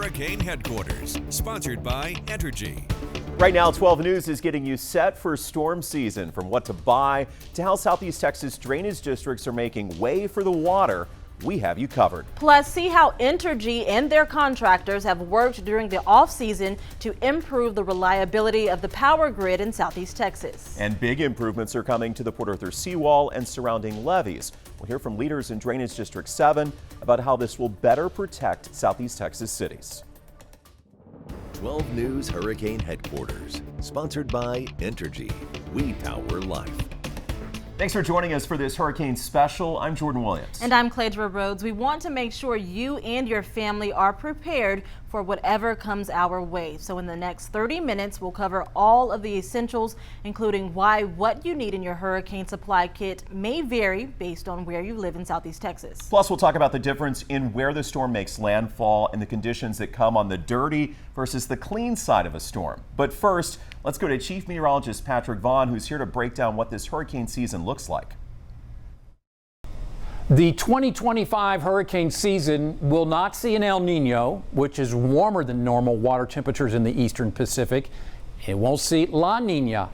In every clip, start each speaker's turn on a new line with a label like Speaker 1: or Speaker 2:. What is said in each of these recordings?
Speaker 1: Hurricane Headquarters, sponsored by Entergy.
Speaker 2: Right now, 12 News is getting you set for storm season. From what to buy to how Southeast Texas drainage districts are making way for the water, we have you covered.
Speaker 3: Plus, see how Entergy and their contractors have worked during the off-season to improve the reliability of the power grid in Southeast Texas.
Speaker 2: And big improvements are coming to the Port Arthur seawall and surrounding levees. We'll hear from leaders in Drainage District 7 about how this will better protect Southeast Texas cities.
Speaker 4: 12 News Hurricane Headquarters, sponsored by Entergy. We power life.
Speaker 2: Thanks for joining us for this hurricane special. I'm Jordan Williams.
Speaker 3: And I'm Cladra Rhodes. We want to make sure you and your family are prepared for whatever comes our way. So in the next 30 minutes, we'll cover all of the essentials, including why what you need in your hurricane supply kit may vary based on where you live in Southeast Texas.
Speaker 2: Plus, we'll talk about the difference in where the storm makes landfall and the conditions that come on the dirty versus the clean side of a storm. But first, let's go to Chief Meteorologist Patrick Vaughn, who's here to break down what this hurricane season looks like.
Speaker 5: The 2025 hurricane season will not see an El Nino, which is warmer than normal water temperatures in the eastern Pacific. It won't see La Nina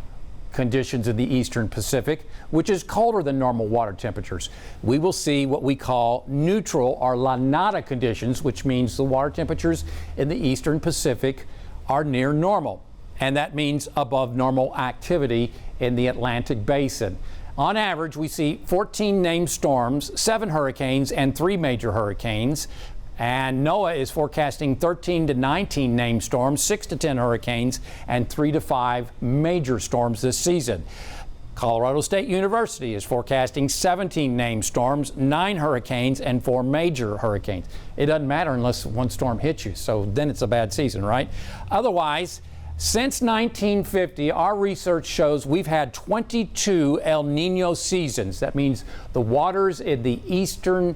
Speaker 5: conditions in the eastern Pacific, which is colder than normal water temperatures. We will see what we call neutral or La Nada conditions, which means the water temperatures in the eastern Pacific are near normal. And that means above normal activity in the Atlantic basin. On average, we see 14 named storms, 7 hurricanes, and 3 major hurricanes. And NOAA is forecasting 13 to 19 named storms, 6 to 10 hurricanes, and 3 to 5 major storms this season. Colorado State University is forecasting 17 named storms, 9 hurricanes, and 4 major hurricanes. It doesn't matter unless one storm hits you, so then it's a bad season, right? Otherwise, since 1950, our research shows we've had 22 El Nino seasons. That means the waters in the eastern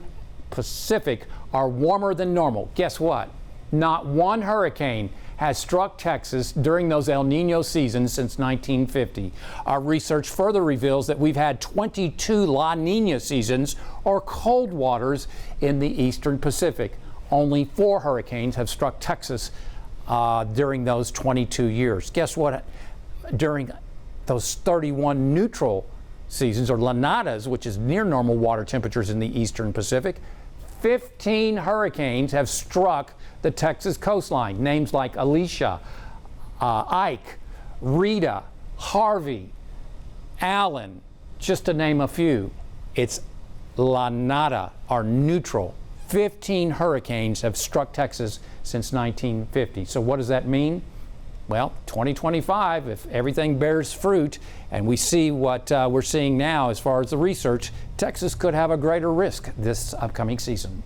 Speaker 5: Pacific are warmer than normal. Guess what? Not one hurricane has struck Texas during those El Nino seasons since 1950. Our research further reveals that we've had 22 La Nina seasons, or cold waters, in the eastern Pacific. Only 4 hurricanes have struck Texas during those 22 years. Guess what? During those 31 neutral seasons, or La Nadas, which is near normal water temperatures in the eastern Pacific, 15 hurricanes have struck the Texas coastline. Names like Alicia, Ike, Rita, Harvey, Allen, just to name a few. It's La Nada, or neutral. 15 hurricanes have struck Texas since 1950. So what does that mean? Well, 2025, if everything bears fruit and we see what we're seeing now as far as the research, Texas could have a greater risk this upcoming season.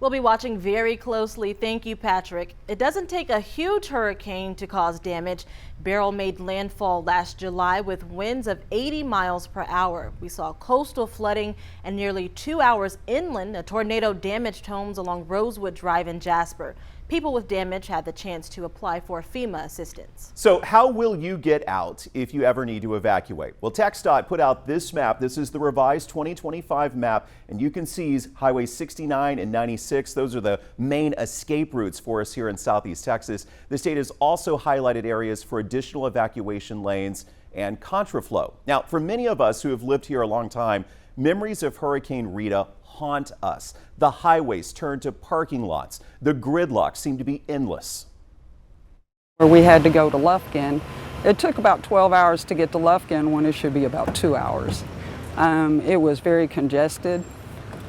Speaker 3: We'll be watching very closely. Thank you, Patrick. It doesn't take a huge hurricane to cause damage. Beryl made landfall last July with winds of 80 miles per hour. We saw coastal flooding, and nearly 2 hours inland, a tornado damaged homes along Rosewood Drive in Jasper. People with damage had the chance to apply for FEMA assistance.
Speaker 2: So how will you get out if you ever need to evacuate? Well, TxDOT put out this map. This is the revised 2025 map, and you can seize Highway 69 and 96. Those are the main escape routes for us here in Southeast Texas. The state has also highlighted areas for additional evacuation lanes and contraflow. Now, for many of us who have lived here a long time, memories of Hurricane Rita haunt us. The highways turn to parking lots. The gridlock seemed to be endless.
Speaker 6: We had to go to Lufkin. It took about 12 hours to get to Lufkin when it should be about 2 hours. It was very congested.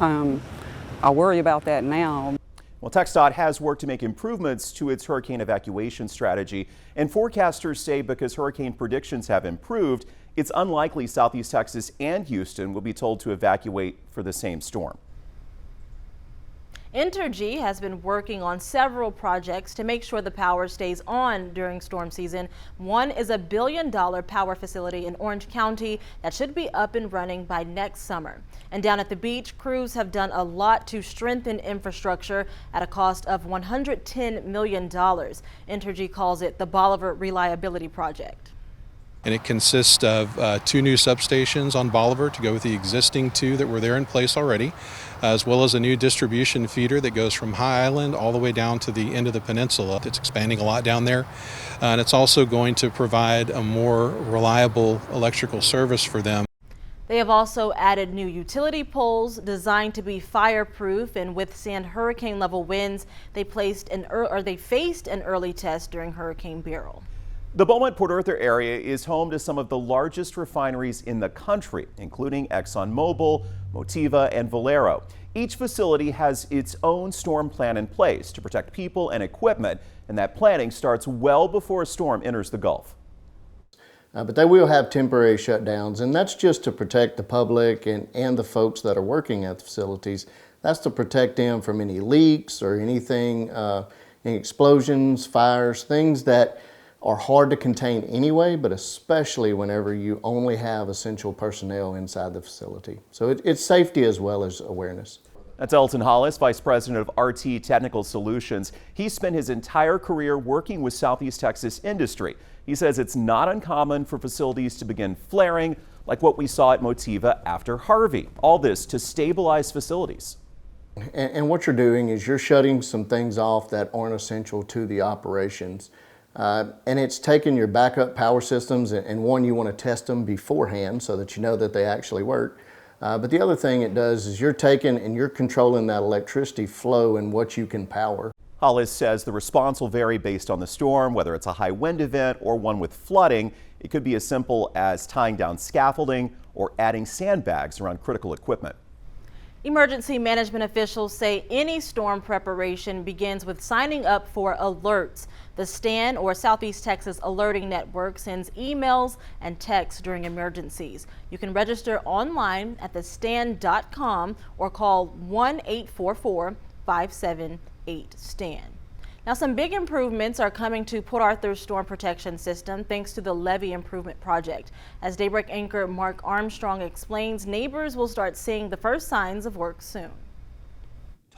Speaker 6: I worry about that now.
Speaker 2: Well, TxDOT has worked to make improvements to its hurricane evacuation strategy, and forecasters say because hurricane predictions have improved, it's unlikely Southeast Texas and Houston will be told to evacuate for the same storm.
Speaker 3: Entergy has been working on several projects to make sure the power stays on during storm season. One is a $1 billion power facility in Orange County that should be up and running by next summer. And down at the beach, crews have done a lot to strengthen infrastructure at a cost of $110 million. Entergy calls it the Bolivar Reliability Project.
Speaker 7: And it consists of 2 new substations on Bolivar to go with the existing 2 that were there in place already. as well as a new distribution feeder that goes from High Island all the way down to the end of the peninsula. It's expanding a lot down there, and it's also going to provide a more reliable electrical service for them.
Speaker 3: They have also added new utility poles designed to be fireproof and withstand hurricane level winds. They faced an early test during Hurricane Beryl.
Speaker 2: The Beaumont-Port Arthur area is home to some of the largest refineries in the country, including ExxonMobil, Motiva, and Valero. Each facility has its own storm plan in place to protect people and equipment, and that planning starts well before a storm enters the Gulf.
Speaker 8: But they will have temporary shutdowns, and that's just to protect the public and the folks that are working at the facilities. That's to protect them from any leaks or anything, any explosions, fires, things that are hard to contain anyway, but especially whenever you only have essential personnel inside the facility. So it's safety as well as awareness.
Speaker 2: That's Elton Hollis, Vice President of RT Technical Solutions. He spent his entire career working with Southeast Texas industry. He says it's not uncommon for facilities to begin flaring like what we saw at Motiva after Harvey. All this to stabilize facilities.
Speaker 8: And what you're doing is you're shutting some things off that aren't essential to the operations. And it's taking your backup power systems, and one, you want to test them beforehand so that you know that they actually work. But the other thing it does is you're taking and you're controlling that electricity flow and what you can power.
Speaker 2: Hollis says the response will vary based on the storm, whether it's a high wind event or one with flooding. It could be as simple as tying down scaffolding or adding sandbags around critical equipment.
Speaker 3: Emergency management officials say any storm preparation begins with signing up for alerts. The STAN, or Southeast Texas Alerting Network, sends emails and texts during emergencies. You can register online at thestan.com or call 1-844-578-STAN. Now, some big improvements are coming to Port Arthur's storm protection system thanks to the levee improvement project. As Daybreak anchor Mark Armstrong explains, neighbors will start seeing the first signs of work soon.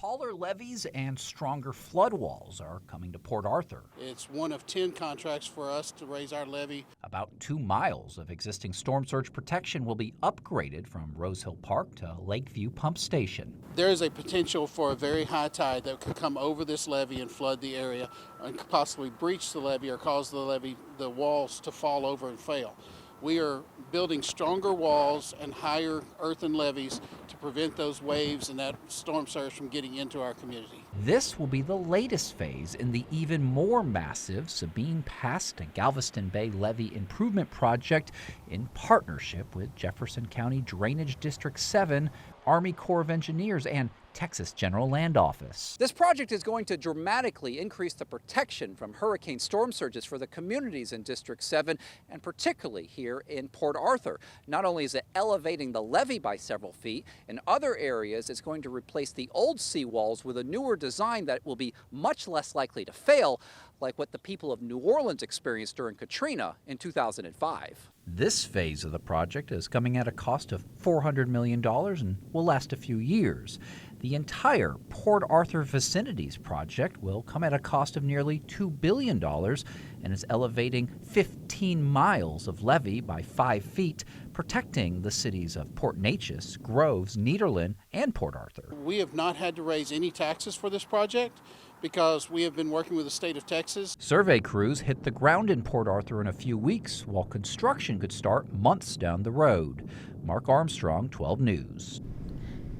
Speaker 9: Taller levees and stronger flood walls are coming to Port Arthur.
Speaker 10: It's one of 10 contracts for us to raise our levee.
Speaker 9: About 2 miles of existing storm surge protection will be upgraded from Rose Hill Park to Lakeview Pump Station.
Speaker 10: There is a potential for a very high tide that could come over this levee and flood the area and possibly breach the levee or cause the walls to fall over and fail. We are building stronger walls and higher earthen levees to prevent those waves and that storm surge from getting into our community.
Speaker 9: This will be the latest phase in the even more massive Sabine Pass to Galveston Bay Levee Improvement Project in partnership with Jefferson County Drainage District 7, Army Corps of Engineers, and Texas General Land Office.
Speaker 11: This project is going to dramatically increase the protection from hurricane storm surges for the communities in District 7 and particularly here in Port Arthur. Not only is it elevating the levee by several feet, in other areas it's going to replace the old seawalls with a newer design that will be much less likely to fail, like what the people of New Orleans experienced during Katrina in 2005.
Speaker 9: This phase of the project is coming at a cost of $400 million and will last a few years. The entire Port Arthur Vicinities project will come at a cost of nearly $2 billion and is elevating 15 miles of levee by 5 feet, protecting the cities of Port Neches, Groves, Nederland, and Port Arthur.
Speaker 10: We have not had to raise any taxes for this project because we have been working with the state of Texas.
Speaker 9: Survey crews hit the ground in Port Arthur in a few weeks, while construction could start months down the road. Mark Armstrong, 12 News.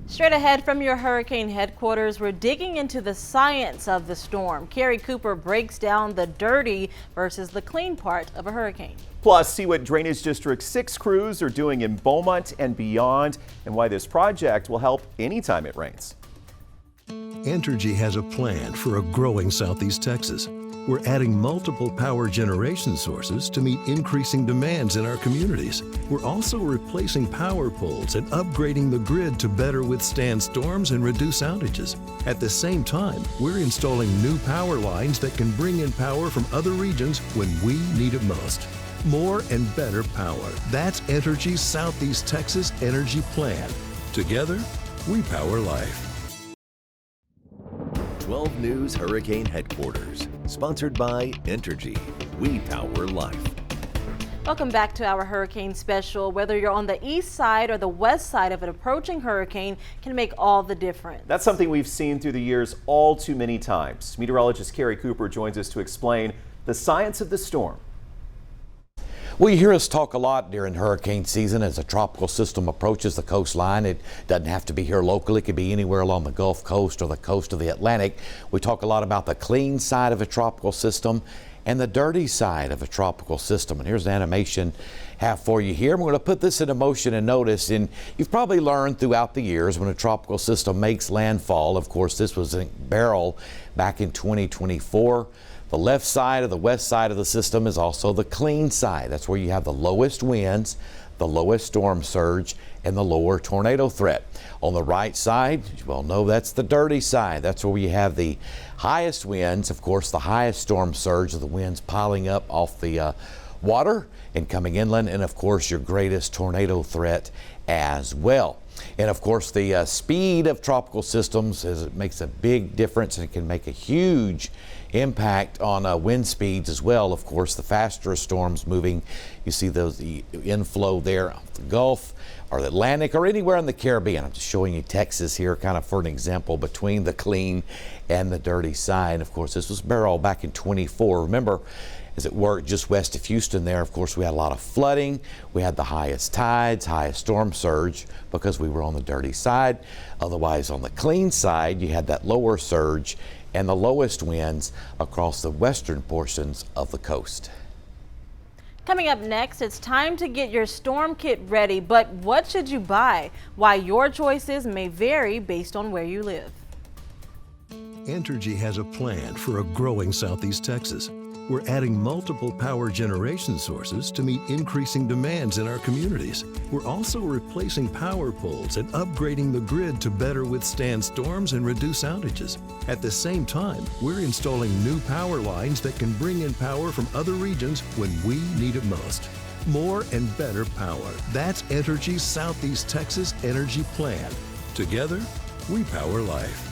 Speaker 3: Straight ahead from your hurricane headquarters, we're digging into the science of the storm. Carrie Cooper breaks down the dirty versus the clean part of a hurricane.
Speaker 2: Plus, see what Drainage District 6 crews are doing in Beaumont and beyond, and why this project will help anytime it rains.
Speaker 12: Entergy has a plan for a growing Southeast Texas. We're adding multiple power generation sources to meet increasing demands in our communities. We're also replacing power poles and upgrading the grid to better withstand storms and reduce outages. At the same time, we're installing new power lines that can bring in power from other regions when we need it most. More and better power. That's Entergy's Southeast Texas Energy Plan. Together, we power life.
Speaker 4: 12 News Hurricane Headquarters, sponsored by Entergy. We power life.
Speaker 3: Welcome back to our hurricane special. Whether you're on the east side or the west side of an approaching hurricane can make all the difference.
Speaker 2: That's something we've seen through the years all too many times. Meteorologist Carrie Cooper joins us to explain the science of the storm.
Speaker 13: Well, you hear us talk a lot during hurricane season as a tropical system approaches the coastline. It doesn't have to be here locally. It could be anywhere along the Gulf Coast or the coast of the Atlantic. We talk a lot about the clean side of a tropical system and the dirty side of a tropical system. And here's the animation I have for you here. We're going to put this into motion and notice. And you've probably learned throughout the years when a tropical system makes landfall. Of course, this was in Beryl back in 2024. The left side of the west side of the system is also the clean side. That's where you have the lowest winds, the lowest storm surge, and the lower tornado threat. On the right side, you well know that's the dirty side. That's where you have the highest winds, of course, the highest storm surge of the winds piling up off the water and coming inland, and of course your greatest tornado threat as well. And of course the speed of tropical systems makes a big difference, and it can make a huge impact on wind speeds as well. Of course, the faster storms moving, you see the inflow there off the Gulf or the Atlantic or anywhere in the Caribbean. I'm just showing you Texas here kind of for an example between the clean and the dirty side. Of course, this was Beryl back in 24. Remember, as it worked just west of Houston there, of course, we had a lot of flooding. We had the highest tides, highest storm surge because we were on the dirty side. Otherwise, on the clean side, you had that lower surge and the lowest winds across the western portions of the coast.
Speaker 3: Coming up next, it's time to get your storm kit ready, but what should you buy? Why your choices may vary based on where you live.
Speaker 12: Entergy has a plan for a growing Southeast Texas. We're adding multiple power generation sources to meet increasing demands in our communities. We're also replacing power poles and upgrading the grid to better withstand storms and reduce outages. At the same time, we're installing new power lines that can bring in power from other regions when we need it most. More and better power. That's Entergy's Southeast Texas Energy Plan. Together, we power life.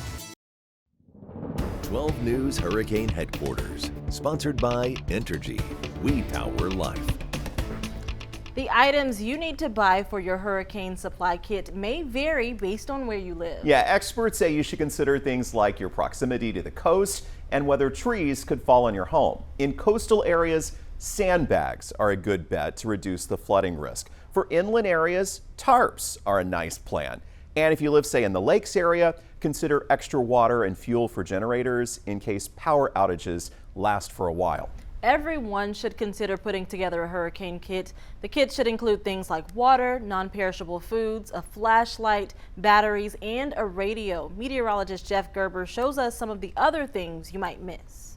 Speaker 4: 12 News Hurricane Headquarters, sponsored by Entergy. We power life.
Speaker 3: The items you need to buy for your hurricane supply kit may vary based on where you live.
Speaker 2: Yeah, experts say you should consider things like your proximity to the coast and whether trees could fall on your home. In coastal areas, sandbags are a good bet to reduce the flooding risk. For inland areas, tarps are a nice plan. And if you live, say, in the lakes area, consider extra water and fuel for generators in case power outages last for a while.
Speaker 3: Everyone should consider putting together a hurricane kit. The kit should include things like water, non-perishable foods, a flashlight, batteries, and a radio. Meteorologist Jeff Gerber shows us some of the other things you might miss.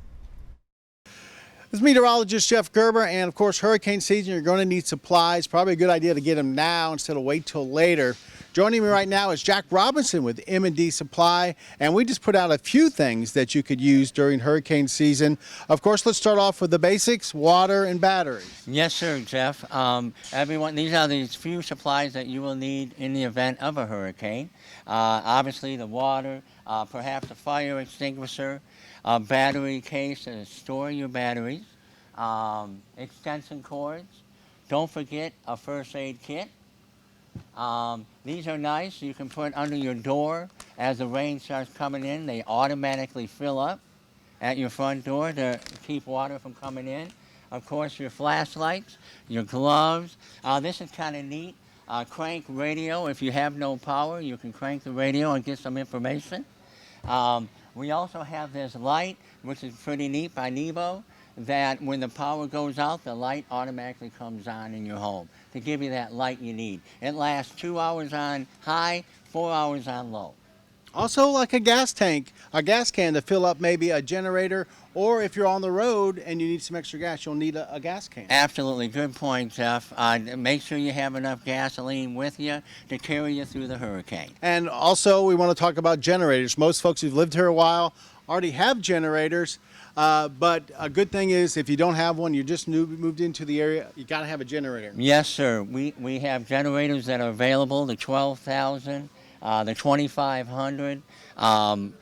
Speaker 14: This is meteorologist Jeff Gerber, and of course, hurricane season, you're going to need supplies. Probably a good idea to get them now instead of wait till later. Joining me right now is Jack Robinson with M&D Supply, and we just put out a few things that you could use during hurricane season. Of course, let's start off with the basics, water and batteries.
Speaker 15: Yes, sir, Jeff. Everyone, these are the few supplies that you will need in the event of a hurricane. Obviously, the water, perhaps a fire extinguisher, a battery case to store your batteries, extension cords. Don't forget a first aid kit. These are nice. You can put under your door as the rain starts coming in. They automatically fill up at your front door to keep water from coming in. Of course, your flashlights, your gloves. This is kind of neat. Crank radio. If you have no power, you can crank the radio and get some information. We also have this light, which is pretty neat by Nebo, that when the power goes out, the light automatically comes on in your home to give you that light you need. It lasts 2 hours on high, 4 hours on low.
Speaker 14: Also, like a gas tank, a gas can to fill up maybe a generator, or if you're on the road and you need some extra gas, you'll need a gas can.
Speaker 15: Absolutely. Good point, Jeff. Make sure you have enough gasoline with you to carry you through the hurricane.
Speaker 14: And also, we want to talk about generators. Most folks who've lived here a while already have generators. But a good thing is if you don't have one, you just moved into the area, you got to have a generator.
Speaker 15: Yes, sir. We have generators that are available, the 12,000, the 2,500.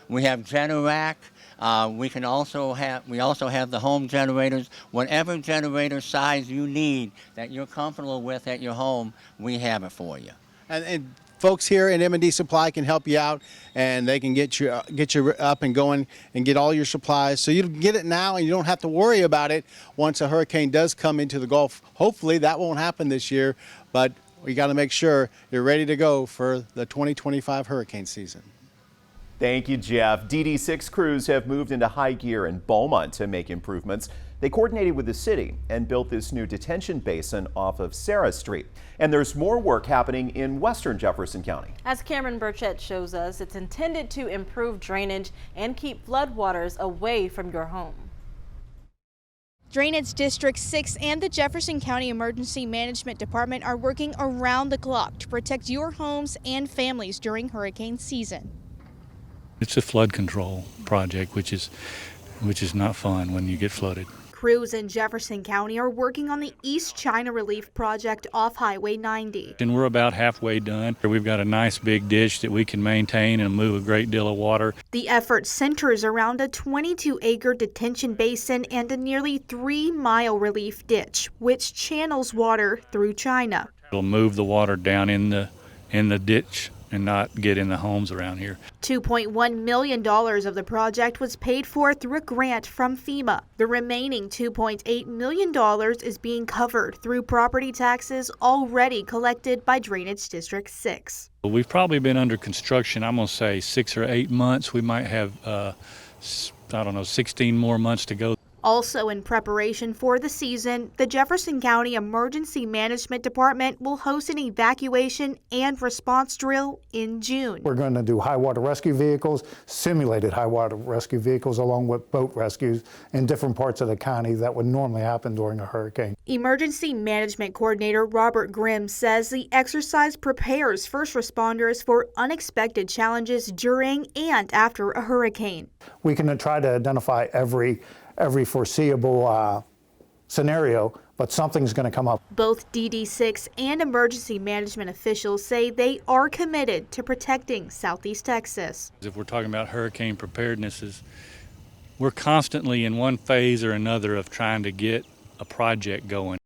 Speaker 15: We have Generac. We also have the home generators. Whatever generator size you need that you're comfortable with at your home, we have it for you.
Speaker 14: And folks here at M&D Supply can help you out, and they can get you up and going and get all your supplies. So you get it now, and you don't have to worry about it once a hurricane does come into the Gulf. Hopefully that won't happen this year, but we got to make sure you're ready to go for the 2025 hurricane season.
Speaker 2: Thank you, Jeff. DD6 crews have moved into high gear in Beaumont to make improvements. They coordinated with the city and built this new detention basin off of Sarah Street. And there's more work happening in western Jefferson County.
Speaker 3: As Cameron Burchett shows us, it's intended to improve drainage and keep floodwaters away from your home.
Speaker 16: Drainage District 6 and the Jefferson County Emergency Management Department are working around the clock to protect your homes and families during hurricane season.
Speaker 17: It's a flood control project, which is not fun when you get flooded.
Speaker 16: Crews in Jefferson County are working on the East China Relief Project off Highway 90.
Speaker 17: And we're about halfway done. We've got a nice big ditch that we can maintain and move a great deal of water.
Speaker 16: The effort centers around a 22-acre detention basin and a nearly 3-mile relief ditch, which channels water through China.
Speaker 17: It'll move the water down in the ditch and not get in the homes around here.
Speaker 16: $2.1 million of the project was paid for through a grant from FEMA. The remaining $2.8 million is being covered through property taxes already collected by Drainage District 6.
Speaker 17: We've probably been under construction, I'm going to say 6 or 8 months. We might have, 16 more months to go.
Speaker 16: Also in preparation for the season, the Jefferson County Emergency Management Department will host an evacuation and response drill in June.
Speaker 18: We're going to do high water rescue vehicles, simulated high water rescue vehicles, along with boat rescues in different parts of the county that would normally happen during a hurricane.
Speaker 16: Emergency Management Coordinator Robert Grimm says the exercise prepares first responders for unexpected challenges during and after a hurricane.
Speaker 18: We can try to identify every foreseeable scenario, but something's going to come up.
Speaker 16: Both DD6 and emergency management officials say they are committed to protecting Southeast Texas.
Speaker 17: If we're talking about hurricane preparedness, we're constantly in one phase or another of trying to get a project going.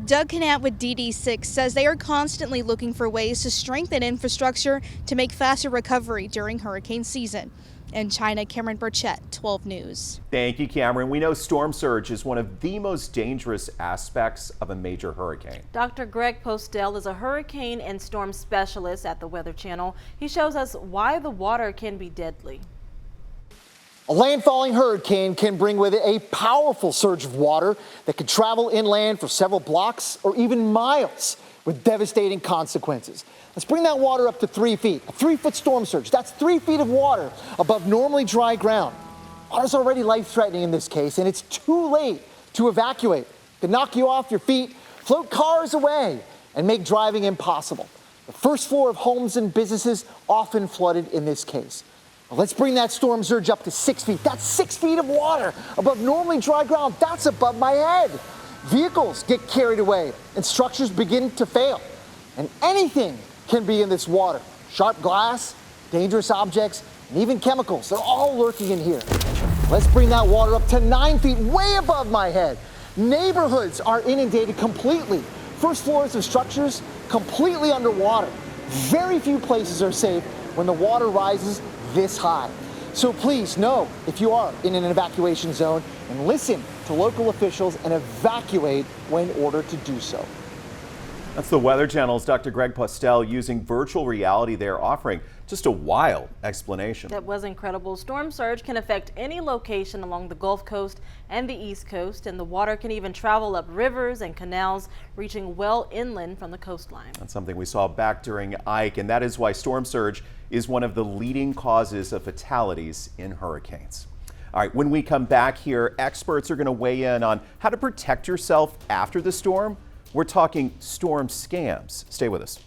Speaker 16: Doug Canat with DD6 says they are constantly looking for ways to strengthen infrastructure to make faster recovery during hurricane season. In China, Cameron Burchett, 12 News.
Speaker 2: Thank you, Cameron. We know storm surge is one of the most dangerous aspects of a major hurricane.
Speaker 3: Dr. Greg Postel is a hurricane and storm specialist at the Weather Channel. He shows us why the water can be deadly.
Speaker 19: A landfalling hurricane can bring with it a powerful surge of water that could travel inland for several blocks or even miles with devastating consequences. Let's bring that water up to 3 feet. A 3-foot storm surge, that's 3 feet of water above normally dry ground. Water's already life-threatening in this case, and it's too late to evacuate. It could knock you off your feet, float cars away, and make driving impossible. The first floor of homes and businesses often flooded in this case. Now let's bring that storm surge up to 6 feet. That's 6 feet of water above normally dry ground. That's above my head. Vehicles get carried away, and structures begin to fail. And anything can be in this water. Sharp glass, dangerous objects, and even chemicals. They're all lurking in here. Let's bring that water up to 9 feet, way above my head. Neighborhoods are inundated completely. First floors of structures completely underwater. Very few places are safe when the water rises this high. So please know if you are in an evacuation zone and listen to local officials and evacuate when ordered to do so.
Speaker 2: That's the Weather Channel's Dr. Greg Postel using virtual reality there, offering just a wild explanation.
Speaker 3: That was incredible. Storm surge can affect any location along the Gulf Coast and the East Coast, and the water can even travel up rivers and canals, reaching well inland from the coastline.
Speaker 2: That's something we saw back during Ike, and that is why storm surge is one of the leading causes of fatalities in hurricanes. All right, when we come back here, experts are going to weigh in on how to protect yourself after the storm. We're talking storm scams. Stay with us.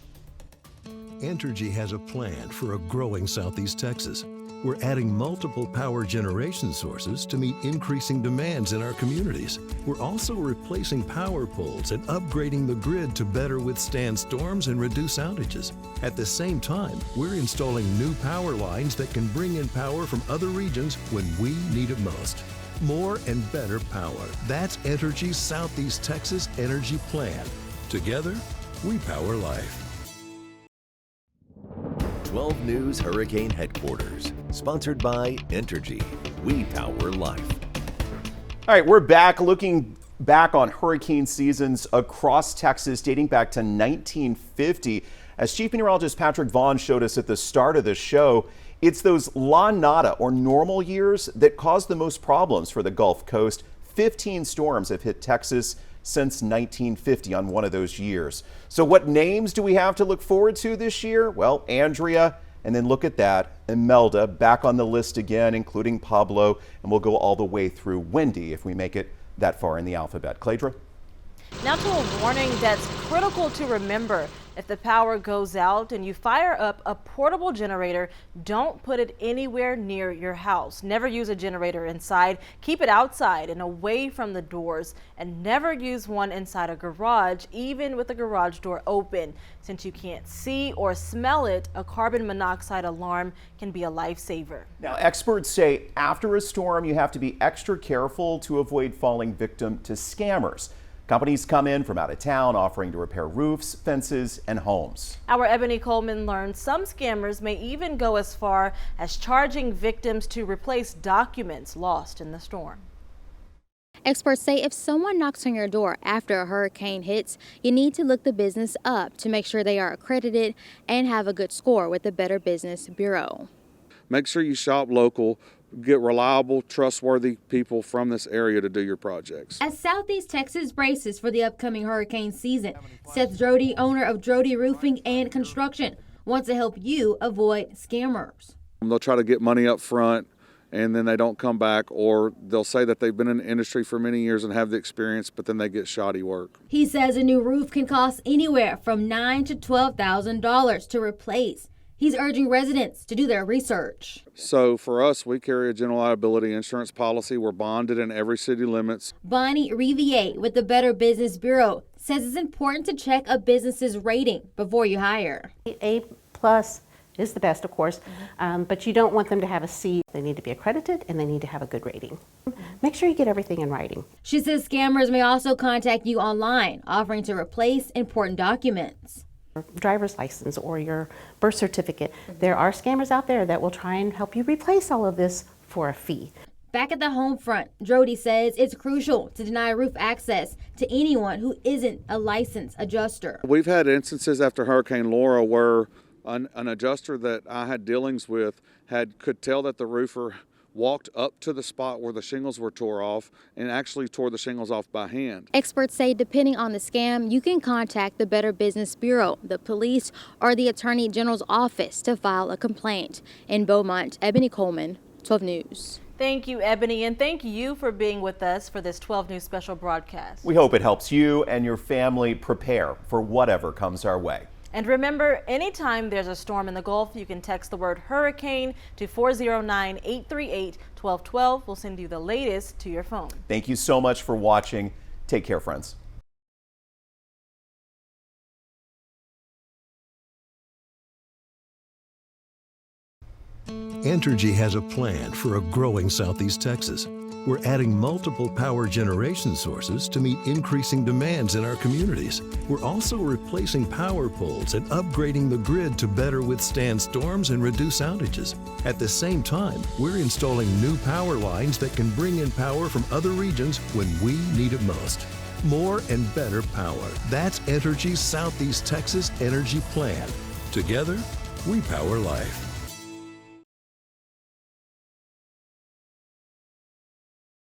Speaker 12: Entergy has a plan for a growing Southeast Texas. We're adding multiple power generation sources to meet increasing demands in our communities. We're also replacing power poles and upgrading the grid to better withstand storms and reduce outages. At the same time, we're installing new power lines that can bring in power from other regions when we need it most. More and better power. That's Entergy's Southeast Texas Energy Plan. Together, we power life.
Speaker 4: 12 News Hurricane Headquarters, sponsored by Entergy. We power life.
Speaker 2: All right, we're back looking back on hurricane seasons across Texas dating back to 1950. As Chief Meteorologist Patrick Vaughn showed us at the start of the show, it's those La Nada or normal years that cause the most problems for the Gulf Coast. 15 storms have hit Texas since 1950 on one of those years. So what names do we have to look forward to this year? Well, Andrea, and then look at that, Imelda back on the list again, including Pablo, and we'll go all the way through Wendy if we make it that far in the alphabet. Cladra?
Speaker 3: Now to a warning that's critical to remember. If the power goes out and you fire up a portable generator, don't put it anywhere near your house. Never use a generator inside. Keep it outside and away from the doors. And never use one inside a garage, even with the garage door open. Since you can't see or smell it, a carbon monoxide alarm can be a lifesaver.
Speaker 2: Now, experts say after a storm, you have to be extra careful to avoid falling victim to scammers. Companies come in from out of town offering to repair roofs, fences, and homes.
Speaker 3: Our Ebony Coleman learned some scammers may even go as far as charging victims to replace documents lost in the storm.
Speaker 20: Experts say if someone knocks on your door after a hurricane hits, you need to look the business up to make sure they are accredited and have a good score with the Better Business Bureau.
Speaker 21: Make sure you shop local. Get reliable, trustworthy people from this area to do your projects.
Speaker 22: As Southeast Texas braces for the upcoming hurricane season, Seth Drody, owner of Drody Roofing and Construction, wants to help you avoid scammers.
Speaker 21: They'll try to get money up front and then they don't come back, or they'll say that they've been in the industry for many years and have the experience, but then they get shoddy work.
Speaker 22: He says a new roof can cost anywhere from $9,000 to $12,000 to replace. He's urging residents to do their research.
Speaker 21: So for us, we carry a general liability insurance policy. We're bonded in every city limits.
Speaker 22: Bonnie Rivier with the Better Business Bureau says it's important to check a business's rating before you hire.
Speaker 23: A+ is the best, of course, but you don't want them to have a C. They need to be accredited and they need to have a good rating. Make sure you get everything in writing.
Speaker 22: She says scammers may also contact you online, offering to replace important documents.
Speaker 23: Driver's license or your birth certificate. There are scammers out there that will try and help you replace all of this for a fee.
Speaker 22: Back at the home front, Drody says it's crucial to deny roof access to anyone who isn't a licensed adjuster.
Speaker 21: We've had instances after Hurricane Laura where an adjuster that I had dealings with could tell that the roofer walked up to the spot where the shingles were tore off and actually tore the shingles off by hand.
Speaker 20: Experts say depending on the scam, you can contact the Better Business Bureau, the police, or the Attorney General's office to file a complaint. In Beaumont, Ebony Coleman, 12 News.
Speaker 3: Thank you, Ebony, and thank you for being with us for this 12 News special broadcast.
Speaker 2: We hope it helps you and your family prepare for whatever comes our way.
Speaker 3: And remember, anytime there's a storm in the Gulf, you can text the word hurricane to 409-838-1212. We'll send you the latest to your phone.
Speaker 2: Thank you so much for watching. Take care, friends.
Speaker 12: Entergy has a plan for a growing Southeast Texas. We're adding multiple power generation sources to meet increasing demands in our communities. We're also replacing power poles and upgrading the grid to better withstand storms and reduce outages. At the same time, we're installing new power lines that can bring in power from other regions when we need it most. More and better power. That's Entergy's Southeast Texas Energy Plan. Together, we power life.